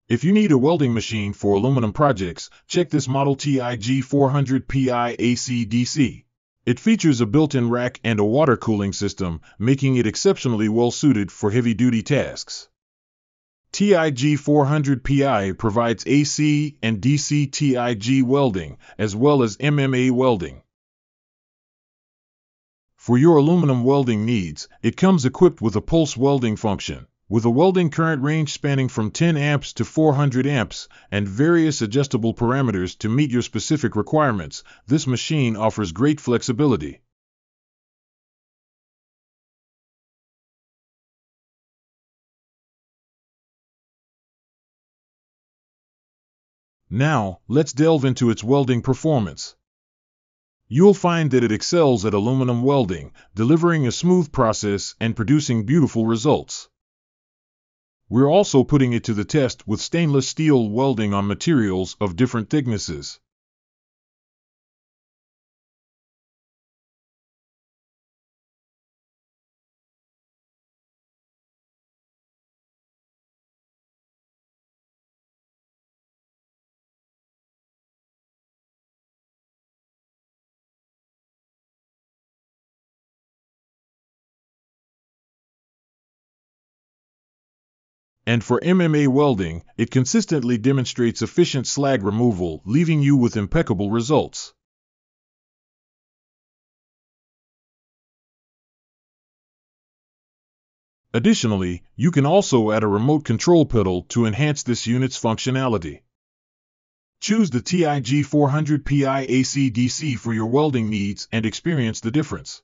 If you need a welding machine for aluminum projects, check this model Tig 400Pi AC/DC. It features a built-in rack and a water cooling system, making it exceptionally well suited for heavy-duty tasks. Tig 400Pi provides AC and DC Tig welding, as well as Mma welding. For your aluminum welding needs, it comes equipped with a pulse welding function, with a welding current range spanning from 10 amps to 400 amps, and various adjustable parameters to meet your specific requirements. This machine offers great flexibility. Now, let's delve into its welding performance. You'll find that it excels at aluminum welding, delivering a smooth process and producing beautiful results. We're also putting it to the test with stainless steel welding on materials of different thicknesses. And for Mma welding, it consistently demonstrates efficient slag removal, leaving you with impeccable results. Additionally, you can also add a remote control pedal to enhance this unit's functionality. Choose the Tig 400Pi AC/DC for your welding needs and experience the difference.